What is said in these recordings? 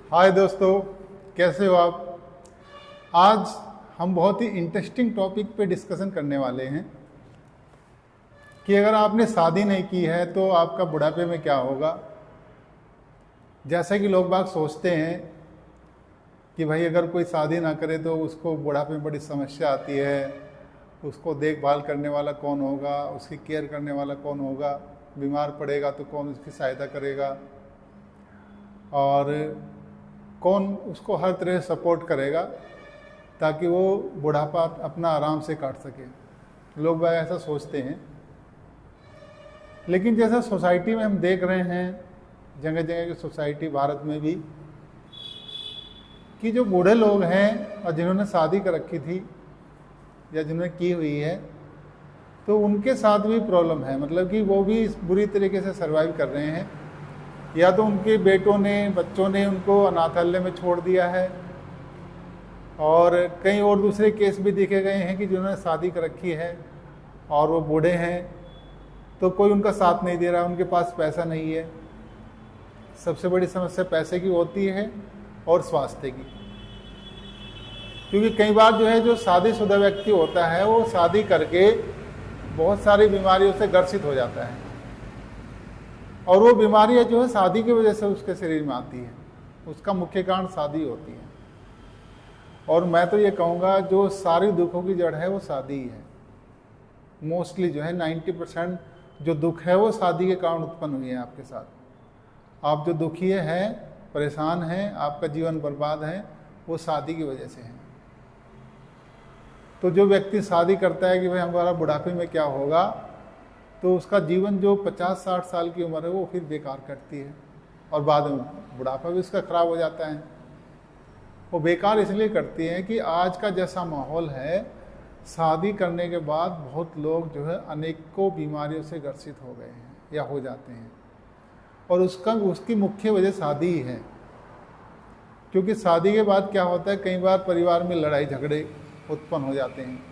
हाय दोस्तों, कैसे हो आप। आज हम बहुत ही इंटरेस्टिंग टॉपिक पे डिस्कशन करने वाले हैं कि अगर आपने शादी नहीं की है तो आपका बुढ़ापे में क्या होगा। जैसा कि लोग बाग सोचते हैं कि भाई अगर कोई शादी ना करे तो उसको बुढ़ापे में बड़ी समस्या आती है, उसको देखभाल करने वाला कौन होगा, उसकी केयर करने वाला कौन होगा, बीमार पड़ेगा तो कौन उसकी सहायता करेगा और कौन उसको हर तरह सपोर्ट करेगा ताकि वो बुढ़ापा अपना आराम से काट सके। लोग वह ऐसा सोचते हैं, लेकिन जैसा सोसाइटी में हम देख रहे हैं, जगह जगह की सोसाइटी भारत में भी, कि जो बूढ़े लोग हैं और जिन्होंने शादी कर रखी थी या जिन्होंने की हुई है, तो उनके साथ भी प्रॉब्लम है। मतलब कि वो भी बुरी तरीके से सर्वाइव कर रहे हैं। या तो उनके बेटों ने, बच्चों ने उनको अनाथालय में छोड़ दिया है, और कई और दूसरे केस भी देखे गए हैं कि जिन्होंने शादी कर रखी है और वो बूढ़े हैं तो कोई उनका साथ नहीं दे रहा, उनके पास पैसा नहीं है। सबसे बड़ी समस्या पैसे की होती है और स्वास्थ्य की, क्योंकि कई बार जो है जो शादीशुदा व्यक्ति होता है वो शादी करके बहुत सारी बीमारियों से ग्रसित हो जाता है, और वो बीमारियां जो है शादी की वजह से उसके शरीर में आती है। उसका मुख्य कारण शादी होती है। और मैं तो ये कहूँगा जो सारी दुखों की जड़ है वो शादी ही है। मोस्टली जो है 90% जो दुख है वो शादी के कारण उत्पन्न हुई है आपके साथ। आप जो दुखी हैं, परेशान हैं, आपका जीवन बर्बाद है, वो शादी की वजह से है। तो जो व्यक्ति शादी करता है कि भाई हमारा बुढ़ापे में क्या होगा, तो उसका जीवन जो 50-60 साल की उम्र है वो फिर बेकार कटती है, और बाद में बुढ़ापा भी उसका खराब हो जाता है। वो बेकार इसलिए करती है कि आज का जैसा माहौल है, शादी करने के बाद बहुत लोग जो है अनेकों बीमारियों से ग्रसित हो गए हैं या हो जाते हैं, और उसकी मुख्य वजह शादी ही है। क्योंकि शादी के बाद क्या होता है, कई बार परिवार में लड़ाई झगड़े उत्पन्न हो जाते हैं।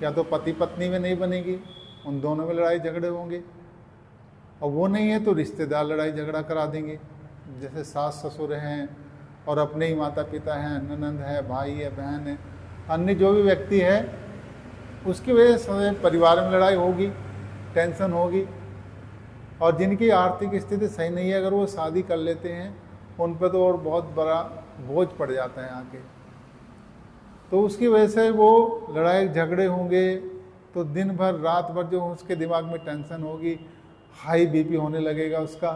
या तो पति पत्नी में नहीं बनेगी, उन दोनों में लड़ाई झगड़े होंगे, और वो नहीं है तो रिश्तेदार लड़ाई झगड़ा करा देंगे। जैसे सास ससुर हैं और अपने ही माता पिता हैं, ननंद है, भाई है, बहन है, अन्य जो भी व्यक्ति है, उसकी वजह से परिवार में लड़ाई होगी, टेंशन होगी। और जिनकी आर्थिक स्थिति सही नहीं है, अगर वो शादी कर लेते हैं, उन पर तो और बहुत बड़ा बोझ पड़ जाता है आके। तो उसकी वजह से वो लड़ाई झगड़े होंगे, तो दिन भर रात भर जो उसके दिमाग में टेंशन होगी, हाई बीपी होने लगेगा उसका,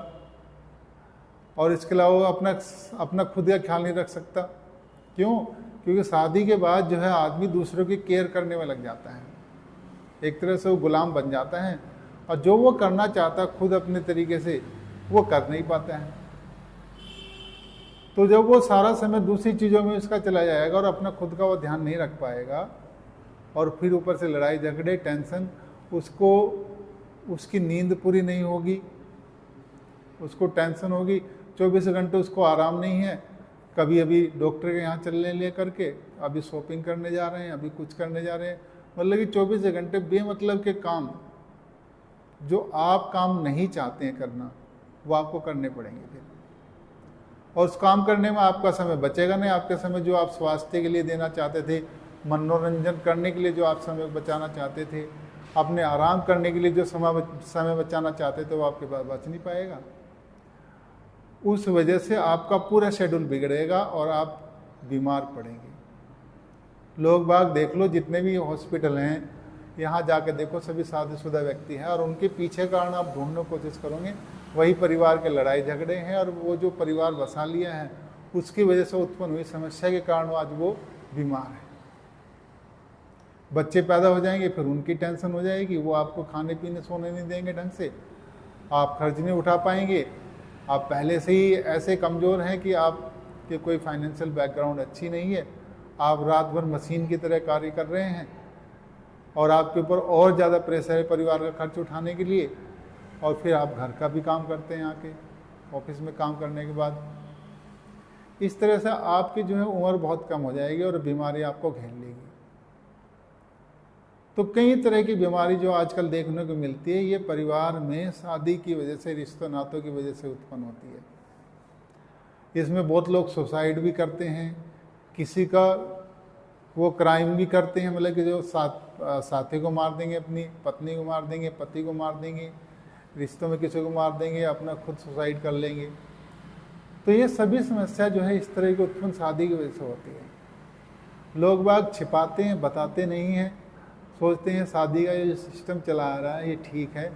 और इसके अलावा वो अपना खुद का ख्याल नहीं रख सकता। क्यों? क्योंकि शादी के बाद जो है आदमी दूसरों की केयर करने में लग जाता है, एक तरह से वो गुलाम बन जाता है, और जो वो करना चाहता है खुद अपने तरीके से वो कर नहीं पाता है। तो जब वो सारा समय दूसरी चीज़ों में उसका चला जाएगा और अपना खुद का वो ध्यान नहीं रख पाएगा, और फिर ऊपर से लड़ाई झगड़े, टेंशन, उसकी नींद पूरी नहीं होगी, उसको टेंशन होगी, 24 घंटे उसको आराम नहीं है। कभी अभी डॉक्टर के यहाँ चलने ले करके, अभी शॉपिंग करने जा रहे हैं, अभी कुछ करने जा रहे हैं। मतलब कि 24 घंटे बेमतलब के काम, जो आप काम नहीं चाहते हैं करना, वो आपको करने पड़ेंगे फिर। और उस काम करने में आपका समय बचेगा नहीं। आपके समय जो आप स्वास्थ्य के लिए देना चाहते थे, मनोरंजन करने के लिए जो आप समय बचाना चाहते थे, अपने आराम करने के लिए जो समय बचाना चाहते थे, वो आपके पास बच नहीं पाएगा। उस वजह से आपका पूरा शेड्यूल बिगड़ेगा और आप बीमार पड़ेंगे। लोग बाग देख लो, जितने भी हॉस्पिटल हैं, यहाँ जाके देखो, सभी शादीशुदा व्यक्ति हैं, और उनके पीछे कारण आप ढूंढने की कोशिश करोगे, वही परिवार के लड़ाई झगड़े हैं, और वो जो परिवार बसा लिया है उसकी वजह से उत्पन्न हुई समस्या के कारण आज वो बीमार है। बच्चे पैदा हो जाएंगे, फिर उनकी टेंशन हो जाएगी, वो आपको खाने पीने सोने नहीं देंगे ढंग से, आप खर्च नहीं उठा पाएंगे। आप पहले से ही ऐसे कमज़ोर हैं कि आपके कोई फाइनेंशियल बैकग्राउंड अच्छी नहीं है, आप रात भर मशीन की तरह कार्य कर रहे हैं, और आपके ऊपर और ज़्यादा प्रेशर है परिवार का खर्च उठाने के लिए, और फिर आप घर का भी काम करते हैं आके ऑफिस में काम करने के बाद। इस तरह से आपकी जो है उम्र बहुत कम हो जाएगी और बीमारी आपको घेर लेगी। तो कई तरह की बीमारी जो आजकल देखने को मिलती है, ये परिवार में शादी की वजह से, रिश्तों नातों की वजह से उत्पन्न होती है। इसमें बहुत लोग सुसाइड भी करते हैं, किसी का वो क्राइम भी करते हैं, मतलब कि जो साथी को मार देंगे, अपनी पत्नी को मार देंगे, पति को मार देंगे, रिश्तों में किसी को मार देंगे, अपना खुद सुसाइड कर लेंगे। तो ये सभी समस्या जो है इस तरह की उत्पन्न शादी की वजह से होती है। लोग बाग छिपाते हैं, बताते नहीं हैं, सोचते हैं शादी का ये जो सिस्टम चला आ रहा है ये ठीक है,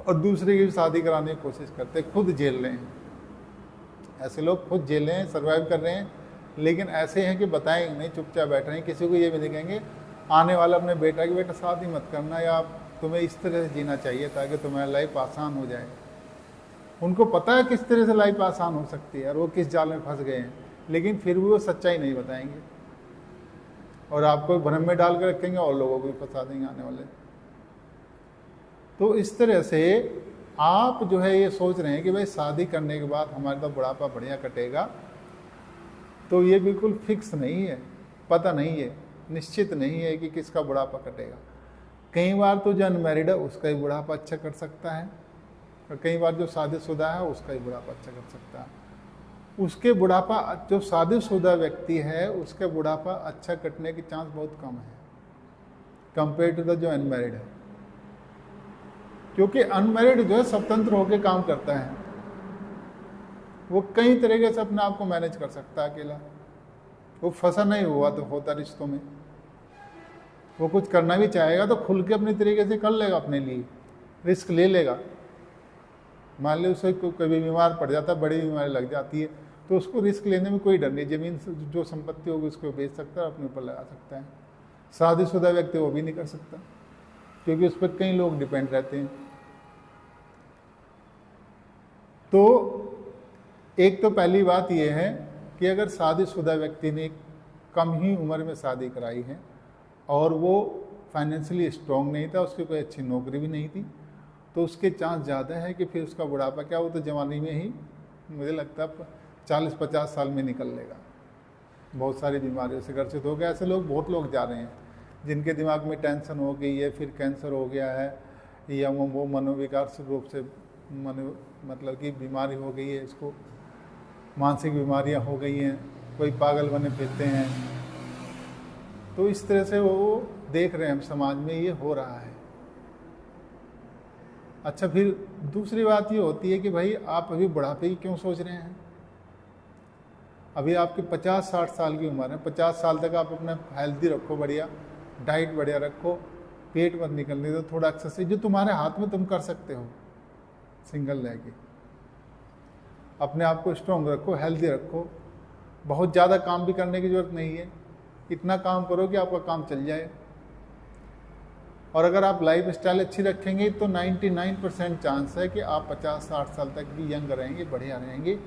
और दूसरे की भी शादी कराने की कोशिश करते हैं, खुद जेल रहे हैं। ऐसे लोग खुद जेल रहे हैं, सर्वाइव कर रहे हैं, लेकिन ऐसे हैं कि बताएंगे नहीं, चुपचाप बैठ रहे हैं। किसी को ये भी नहीं कहेंगे आने वाला अपने बेटा की, बेटा शादी मत करना, या तुम्हें इस तरह से जीना चाहिए ताकि तुम्हारी लाइफ आसान हो जाए। उनको पता है किस तरह से लाइफ आसान हो सकती है और वो किस जाल में फंस गए हैं, लेकिन फिर भी वो सच्चाई नहीं बताएंगे और आपको भ्रम में डाल कर रखेंगे और लोगों को भी फंसा देंगे आने वाले। तो इस तरह से आप जो है ये सोच रहे हैं कि भाई शादी करने के बाद हमारे तो बुढ़ापा बढ़िया कटेगा, तो ये बिल्कुल फिक्स नहीं है, पता नहीं है, निश्चित नहीं है कि किसका बुढ़ापा कटेगा। कई बार तो जो अनमैरिड है उसका ही बुढ़ापा अच्छा कर सकता है, और कई बार जो शादीशुदा है उसका ही बुढ़ापा अच्छा कर सकता है। उसके बुढ़ापा, जो शादीशुदा व्यक्ति है उसके बुढ़ापा अच्छा कटने की चांस बहुत कम है कंपेयर टू द जो अनमैरिड है, क्योंकि अनमैरिड जो है स्वतंत्र होकर काम करता है, वो कई तरीके से अपने आप को मैनेज कर सकता है अकेला, वो फंसा नहीं हुआ तो होता रिश्तों में, वो कुछ करना भी चाहेगा तो खुल के अपने तरीके से कर लेगा, अपने लिए रिस्क ले लेगा। मान ली उसे कभी बीमार पड़ जाता है, बड़ी बीमारी लग जाती है, तो उसको रिस्क लेने में कोई डर नहीं, जमीन जो संपत्ति होगी उसको बेच सकता है, अपने ऊपर लगा सकता है। शादीशुदा व्यक्ति वो भी नहीं कर सकता, क्योंकि उस पर कई लोग डिपेंड रहते हैं। तो एक तो पहली बात यह है कि अगर शादीशुदा व्यक्ति ने कम ही उम्र में शादी कराई है और वो फाइनेंशियली स्ट्रॉन्ग नहीं था, उसकी कोई अच्छी नौकरी भी नहीं थी, तो उसके चांस ज़्यादा है कि फिर उसका बुढ़ापा क्या, वो तो जवानी में ही मुझे लगता है 40-50 साल में निकल लेगा। बहुत सारी बीमारियों से ग्रसित हो गया। ऐसे लोग बहुत लोग जा रहे हैं जिनके दिमाग में टेंशन हो गई है, फिर कैंसर हो गया है, या वो मनोविकार रूप से मतलब कि बीमारी हो गई है, इसको मानसिक बीमारियां हो गई हैं, कोई पागल बने फिरते हैं। तो इस तरह से वो देख रहे हैं हम समाज में ये हो रहा है। अच्छा, फिर दूसरी बात ये होती है कि भाई आप अभी बुढ़ापे की क्यों सोच रहे हैं? अभी आपकी 50-60 साल की उम्र है, 50 साल तक आप अपना हेल्दी रखो, बढ़िया डाइट बढ़िया रखो, पेट मत निकलने दो, थोड़ा एक्सरसाइज जो तुम्हारे हाथ में तुम कर सकते हो, सिंगल रह के अपने आप को स्ट्रॉन्ग रखो, हेल्दी रखो। बहुत ज़्यादा काम भी करने की ज़रूरत नहीं है, इतना काम करो कि आपका काम चल जाए। और अगर आप लाइफ स्टाइल अच्छी रखेंगे तो 99% चांस है कि आप 50-60 साल तक भी यंग रहेंगे, बढ़िया रहेंगे,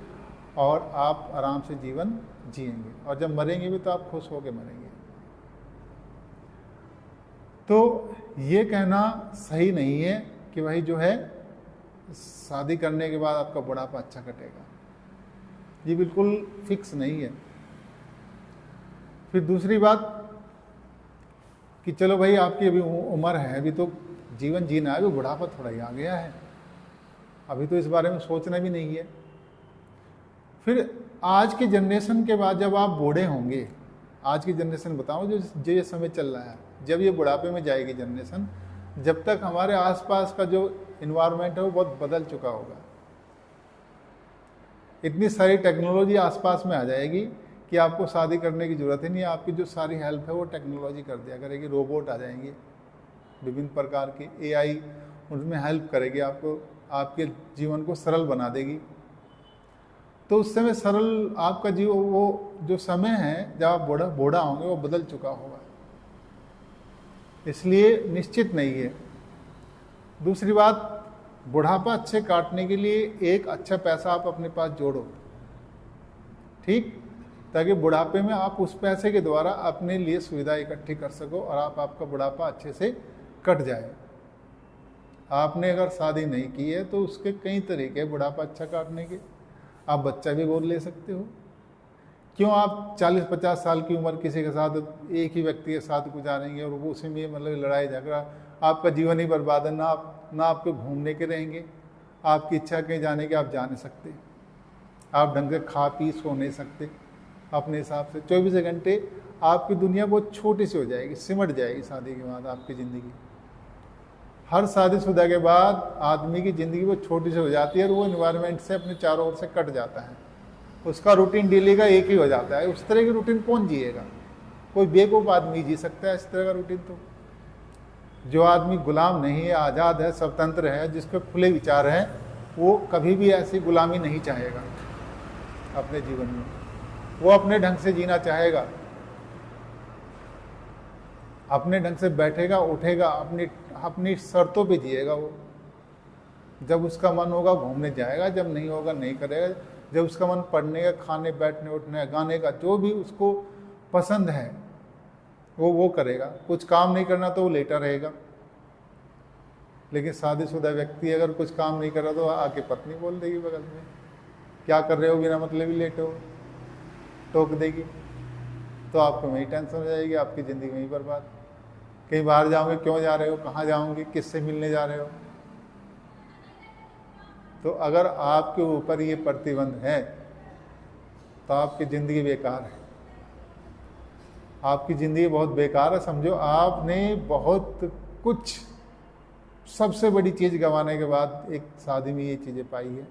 और आप आराम से जीवन जिएंगे, और जब मरेंगे भी तो आप खुश होकर मरेंगे। तो ये कहना सही नहीं है कि भाई जो है शादी करने के बाद आपका बुढ़ापा अच्छा कटेगा, ये बिल्कुल फिक्स नहीं है। फिर दूसरी बात कि चलो भाई आपकी अभी उम्र है, अभी तो जीवन जीना है, अभी बुढ़ापा थोड़ा ही आ गया है, अभी तो इस बारे में सोचना भी नहीं है। फिर आज की जनरेशन के बाद जब आप बूढ़े होंगे, आज की जनरेशन बताओ जो ये समय चल रहा है, जब ये बुढ़ापे में जाएगी जनरेशन, जब तक हमारे आसपास का जो इन्वायरमेंट है वो बहुत बदल चुका होगा, इतनी सारी टेक्नोलॉजी आसपास में आ जाएगी कि आपको शादी करने की ज़रूरत ही नहीं है। आपकी जो सारी हेल्प है वो टेक्नोलॉजी कर दिया करेगी, रोबोट आ जाएंगे विभिन्न प्रकार के, एआई उनमें हेल्प करेगी आपको, आपके जीवन को सरल बना देगी। तो उस समय सरल आपका जीवन, वो जो समय है जब आप बूढ़ा होंगे वो बदल चुका होगा, इसलिए निश्चित नहीं है। दूसरी बात, बुढ़ापा अच्छे काटने के लिए एक अच्छा पैसा आप अपने पास जोड़ो, ठीक, ताकि बुढ़ापे में आप उस पैसे के द्वारा अपने लिए सुविधा इकट्ठी कर सको और आपका बुढ़ापा अच्छे से कट जाए। आपने अगर शादी नहीं की है तो उसके कई तरीके बुढ़ापा अच्छा काटने के। आप बच्चा भी गोद ले सकते हो। क्यों आप 40-50 साल की उम्र किसी के साथ, एक ही व्यक्ति के साथ गुजारेंगे और वो उसी में मतलब लड़ाई झगड़ा, आपका जीवन ही बर्बाद है। ना आपको घूमने के रहेंगे, आपकी इच्छा कहीं जाने के आप जा नहीं सकते। आप ढंग से खा पी सो नहीं सकते अपने हिसाब से। 24 घंटे आपकी दुनिया बहुत छोटी सी हो जाएगी, सिमट जाएगी शादी के बाद आपकी ज़िंदगी। हर शादीशुदा के बाद आदमी की ज़िंदगी बहुत छोटी सी हो जाती है और वो इन्वायरमेंट से अपने चारों ओर से कट जाता है। उसका रूटीन डेली का एक ही हो जाता है। उस तरह की रूटीन कौन जिएगा? कोई बेवकूफ़ आदमी जी सकता है इस तरह का रूटीन। तो जो आदमी गुलाम नहीं है, आज़ाद है, स्वतंत्र है, जिसके खुले विचार हैं, वो कभी भी ऐसी गुलामी नहीं चाहेगा अपने जीवन में। वो अपने ढंग से जीना चाहेगा, अपने ढंग से बैठेगा उठेगा, अपनी शर्तों पे जिएगा। वो जब उसका मन होगा घूमने जाएगा, जब नहीं होगा नहीं करेगा। जब उसका मन पढ़ने का, खाने बैठने उठने गाने का, जो भी उसको पसंद है वो करेगा। कुछ काम नहीं करना तो वो लेटा रहेगा। लेकिन शादीशुदा व्यक्ति अगर कुछ काम नहीं कर रहा तो आके पत्नी बोल देगी बगल में, क्या कर रहे हो, बिना मतलब ही लेटे हो, टोक देगी। तो आपको वही टेंशन हो जाएगी, आपकी ज़िंदगी वहीं बर्बाद। कहीं बाहर जाओगे, क्यों जा रहे हो, कहाँ जाओगे, किससे मिलने जा रहे हो। तो अगर आपके ऊपर ये प्रतिबंध है तो आपकी ज़िंदगी बेकार है। आपकी ज़िंदगी बहुत बेकार है। समझो आपने बहुत कुछ, सबसे बड़ी चीज़ गंवाने के बाद एक शादी में ये चीज़ें पाई है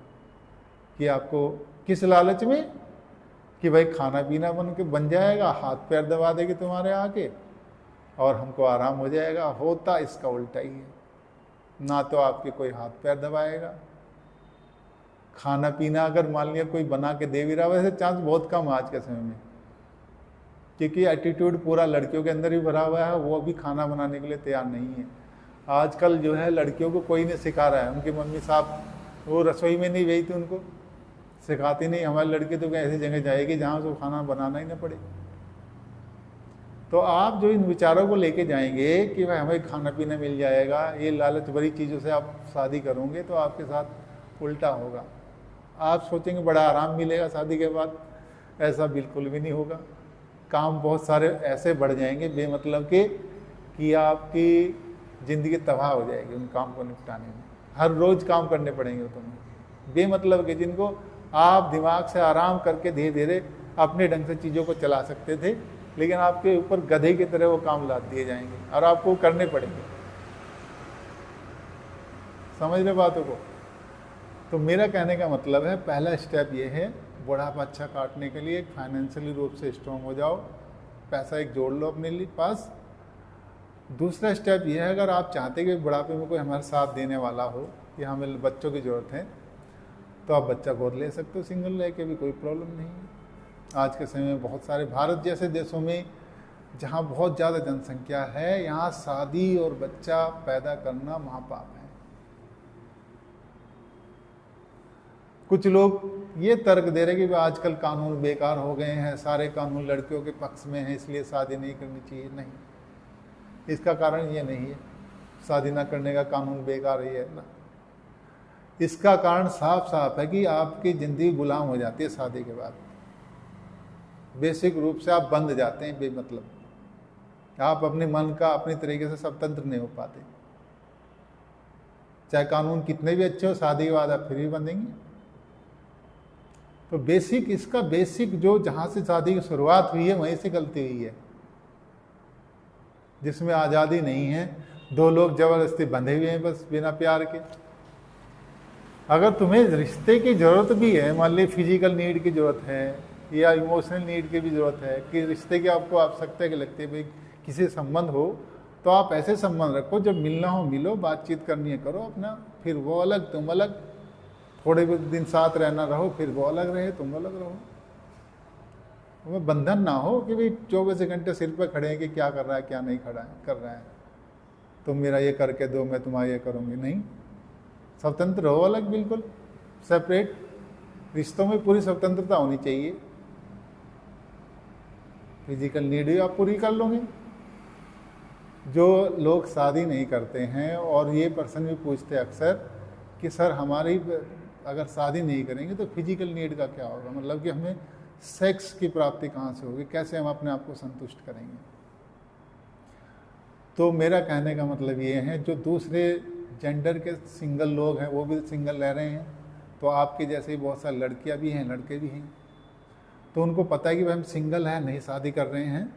कि आपको किस लालच में कि भाई खाना पीना बन जाएगा, हाथ पैर दबा देगी तुम्हारे आके और हमको आराम हो जाएगा। होता इसका उल्टा ही है। ना तो आपके कोई हाथ पैर दबाएगा, खाना पीना अगर मान लिया कोई बना के दे भी रहा, वैसे चांस बहुत कम आज के समय में, क्योंकि एटीट्यूड पूरा लड़कियों के अंदर ही भरा हुआ है। वो भी खाना बनाने के लिए तैयार नहीं है। आजकल जो है लड़कियों को कोई नहीं सिखा रहा है। उनकी मम्मी साहब वो रसोई में नहीं भेजती, उनको सिखाती नहीं। हमारी लड़की तो ऐसी जगह जाएगी जहाँ उसको खाना बनाना ही ना पड़े। तो आप जो इन विचारों को लेके जाएंगे कि भाई हमें खाना पीना मिल जाएगा, ये लालच भरी चीज़ों से आप शादी करोगे तो आपके साथ उल्टा होगा। आप सोचेंगे बड़ा आराम मिलेगा शादी के बाद, ऐसा बिल्कुल भी नहीं होगा। काम बहुत सारे ऐसे बढ़ जाएंगे बेमतलब के कि आपकी ज़िंदगी तबाह हो जाएगी उन काम को निपटाने में। हर रोज़ काम करने पड़ेंगे तुम्हें बेमतलब के, जिनको आप दिमाग से आराम करके धीरे धीरे अपने ढंग से चीज़ों को चला सकते थे, लेकिन आपके ऊपर गधे की तरह वो काम लाद दिए जाएंगे और आपको करने पड़ेंगे। समझ रहे बातों को? तो मेरा कहने का मतलब है, पहला स्टेप ये है बुढ़ापा अच्छा काटने के लिए फाइनेंशियली रूप से स्ट्रॉन्ग हो जाओ, पैसा एक जोड़ लो अपने लिए पास। दूसरा स्टेप ये है, अगर आप चाहते कि बुढ़ापे में कोई हमारे साथ देने वाला हो या हमें बच्चों की ज़रूरत है, तो आप बच्चा गोद ले सकते हो, सिंगल रह के भी कोई प्रॉब्लम नहीं है। आज के समय में बहुत सारे भारत जैसे देशों में जहाँ बहुत ज़्यादा जनसंख्या है, यहाँ शादी और बच्चा पैदा करना महापाप है। कुछ लोग ये तर्क दे रहे कि आजकल कानून बेकार हो गए हैं, सारे कानून लड़कियों के पक्ष में हैं, इसलिए शादी नहीं करनी चाहिए। नहीं, इसका कारण ये नहीं है शादी ना करने का कानून बेकार ही है ना। इसका कारण साफ साफ है कि आपकी ज़िंदगी गुलाम हो जाती है शादी के बाद। बेसिक रूप से आप बंध जाते हैं बेमतलब, आप अपने मन का अपनी तरीके से स्वतंत्र नहीं हो पाते। चाहे कानून कितने भी अच्छे हो, शादी के बाद आप फिर भी बंधेंगे। तो बेसिक, इसका बेसिक जो जहाँ से शादी की शुरुआत हुई है वहीं से गलती हुई है, जिसमें आज़ादी नहीं है। दो लोग जबरदस्ती बंधे हुए हैं बस बिना प्यार के। अगर तुम्हें रिश्ते की ज़रूरत भी है, मान ली फिजिकल नीड की ज़रूरत है या इमोशनल नीड की भी ज़रूरत है कि रिश्ते की आपको आवश्यकता की लगती है, भाई किसी संबंध हो तो आप ऐसे संबंध रखो, जब मिलना हो मिलो, बातचीत करनी है करो अपना, फिर वो अलग तुम अलग, थोड़े दिन साथ रहना रहो, फिर वो अलग रहे तुम अलग रहो। वो बंधन ना हो कि भाई 24 घंटे सिर पर खड़े हैं कि क्या कर रहा है क्या नहीं खड़ा है कर रहा है, तुम मेरा ये करके दो मैं तुम्हारा ये करूँगी। नहीं, स्वतंत्र हो अलग, बिल्कुल सेपरेट। रिश्तों में पूरी स्वतंत्रता होनी चाहिए। फिजिकल नीड भी आप पूरी कर लोगे। जो लोग शादी नहीं करते हैं और ये पर्सन भी पूछते हैं अक्सर कि सर हमारी अगर शादी नहीं करेंगे तो फिजिकल नीड का क्या होगा, मतलब कि हमें सेक्स की प्राप्ति कहाँ से होगी, कैसे हम अपने आप को संतुष्ट करेंगे। तो मेरा कहने का मतलब ये है, जो दूसरे जेंडर के सिंगल लोग हैं वो भी सिंगल रह रहे हैं, तो आपके जैसे ही बहुत सारी लड़कियां भी हैं, लड़के भी हैं, तो उनको पता है कि भाई हम सिंगल हैं, नहीं शादी कर रहे हैं,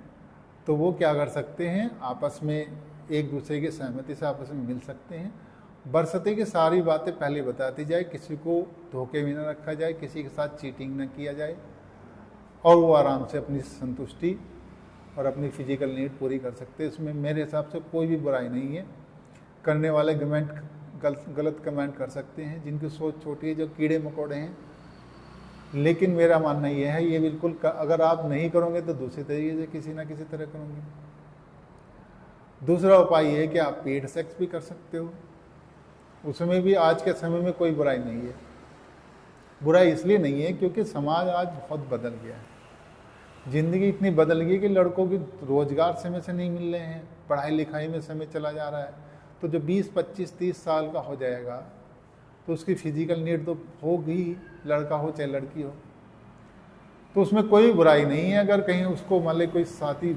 तो वो क्या कर सकते हैं, आपस में एक दूसरे की सहमति से आपस में मिल सकते हैं। बरसते की सारी बातें पहले बताती जाए, किसी को धोखे में न रखा जाए, किसी के साथ चीटिंग न किया जाए, और वो आराम से अपनी संतुष्टि और अपनी फिजिकल नीड पूरी कर सकते हैं। इसमें मेरे हिसाब से कोई भी बुराई नहीं है। करने वाले गलत कमेंट कर सकते हैं, जिनकी सोच छोटी है, जो कीड़े मकोड़े हैं, लेकिन मेरा मानना यह है, ये बिल्कुल अगर आप नहीं करोगे तो दूसरे तरीके से किसी ना किसी तरह करोगे। दूसरा उपाय ये है कि आप पेड सेक्स भी कर सकते हो, उसमें भी आज के समय में कोई बुराई नहीं है। बुराई इसलिए नहीं है क्योंकि समाज आज बहुत बदल गया है, ज़िंदगी इतनी बदल गई कि लड़कों की रोजगार समय से नहीं मिल रहे हैं, पढ़ाई लिखाई में समय चला जा रहा है। तो जो 20, 25, 30 साल का हो जाएगा तो उसकी फिजिकल नीड तो होगी, लड़का हो चाहे लड़की हो। तो उसमें कोई बुराई नहीं है। अगर कहीं उसको मान ली कोई साथी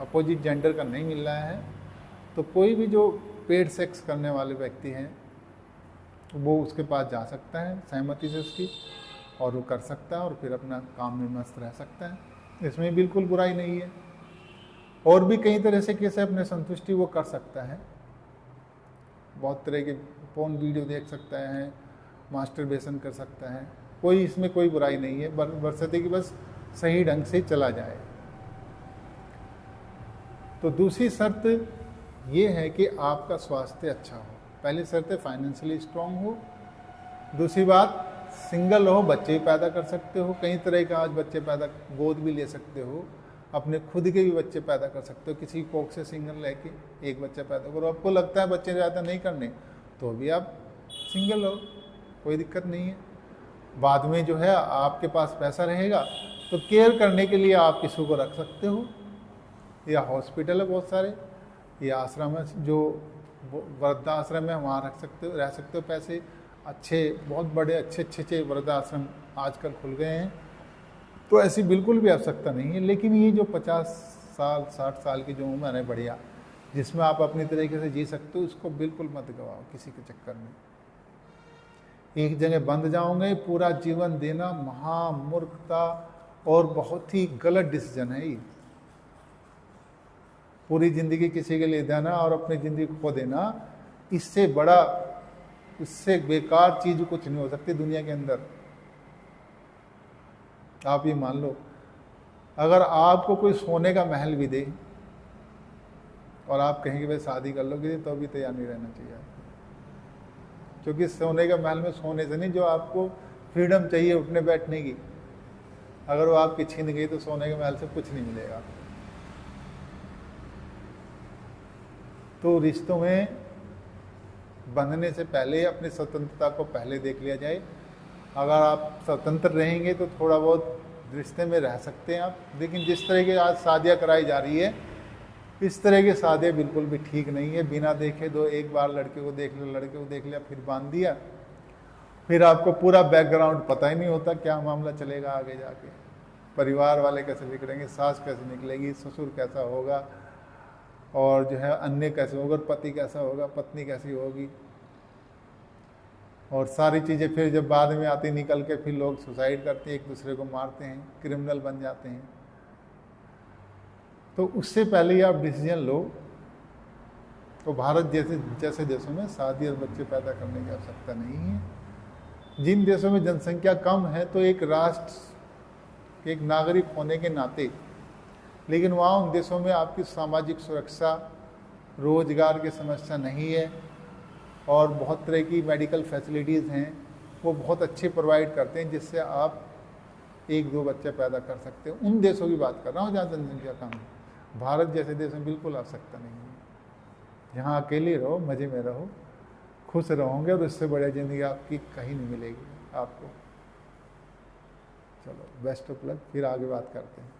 अपोजिट जेंडर का नहीं मिल रहा है, तो कोई भी जो पेड सेक्स करने वाले व्यक्ति हैं वो उसके पास जा सकता है सहमति से उसकी, और वो कर सकता है और फिर अपना काम में मस्त रह सकता है। इसमें बिल्कुल बुराई नहीं है। और भी कई तरह से कैसे अपने संतुष्टि वो कर सकता है। बहुत तरह के फोन वीडियो देख सकता है, मास्टरबेशन कर सकता है, कोई इसमें कोई बुराई नहीं है, बशर्ते कि बस सही ढंग से चला जाए। तो दूसरी शर्त ये है कि आपका स्वास्थ्य अच्छा हो। पहली शर्त है फाइनेंशियली स्ट्रांग हो। दूसरी बात, सिंगल हो, बच्चे पैदा कर सकते हो, कई तरह के आज बच्चे पैदा, गोद भी ले सकते हो, अपने खुद के भी बच्चे पैदा कर सकते हो। किसी कोख से सिंगल लेके एक बच्चा पैदा करो। आपको लगता है बच्चे ज़्यादा नहीं करने, तो भी आप सिंगल हो, कोई दिक्कत नहीं है। बाद में जो है आपके पास पैसा रहेगा तो केयर करने के लिए आप किसी को रख सकते हो, या हॉस्पिटल है बहुत सारे, या आश्रम है, जो वृद्धाश्रम है, वहाँ रख सकते हो, रह सकते हो। पैसे अच्छे, बहुत बड़े अच्छे वृद्धाश्रम आजकल खुल गए हैं, तो ऐसी बिल्कुल भी आवश्यकता नहीं है। लेकिन ये जो 50 साल 60 साल की जो उम्र है बढ़िया, जिसमें आप अपनी तरीके से जी सकते हो, उसको बिल्कुल मत गवाओ किसी के चक्कर में। एक जगह बंद जाओगे, पूरा जीवन देना महामूर्खता और बहुत ही गलत डिसीजन है ये। पूरी जिंदगी किसी के लिए देना और अपनी जिंदगी खो देना, इससे बड़ा, इससे बेकार चीज कुछ नहीं हो सकती दुनिया के अंदर। आप ये मान लो, अगर आपको कोई सोने का महल भी दे और आप कहेंगे भाई शादी कर लोगे, तो भी तैयार नहीं रहना चाहिए, क्योंकि सोने के महल में सोने से नहीं, जो आपको फ्रीडम चाहिए उठने बैठने की, अगर वो आपकी छीन गई तो सोने के महल से कुछ नहीं मिलेगा। तो रिश्तों में बंधने से पहले अपनी स्वतंत्रता को पहले देख लिया जाए। अगर आप स्वतंत्र रहेंगे तो थोड़ा बहुत रिश्ते में रह सकते हैं आप, लेकिन जिस तरह की आज शादियाँ कराई जा रही है, इस तरह की शादियाँ बिल्कुल भी ठीक नहीं है। बिना देखे दो, एक बार लड़के को देख लिया, लड़के को देख लिया, फिर बांध दिया, फिर आपको पूरा बैकग्राउंड पता ही नहीं होता क्या मामला चलेगा आगे जाके। परिवार वाले कैसे बिगड़ेंगे, सास कैसे निकलेगी, ससुर कैसा होगा, और जो है अन्य कैसे होगा, पति कैसा होगा, पत्नी कैसी होगी, और सारी चीज़ें फिर जब बाद में आती निकल के, फिर लोग सुसाइड करते हैं, एक दूसरे को मारते हैं, क्रिमिनल बन जाते हैं। तो उससे पहले ही आप डिसीजन लो। तो भारत जैसे देशों में शादी और बच्चे पैदा करने की आवश्यकता नहीं है। जिन देशों में जनसंख्या कम है, तो एक राष्ट्र, एक नागरिक होने के नाते, लेकिन वहाँ उन देशों में आपकी सामाजिक सुरक्षा, रोजगार की समस्या नहीं है, और बहुत तरह की मेडिकल फैसिलिटीज़ हैं, वो बहुत अच्छे प्रोवाइड करते हैं, जिससे आप 1-2 बच्चे पैदा कर सकते हो। उन देशों की बात कर रहा हूँ जहाँ जनसंख्या कम है। भारत जैसे देश में बिल्कुल आवश्यकता नहीं है। यहाँ अकेले रहो, मज़े में रहो, खुश रहोगे, और इससे बढ़िया ज़िंदगी आपकी कहीं नहीं मिलेगी आपको। चलो, बेस्ट ऑफ लक, फिर आगे बात करते हैं।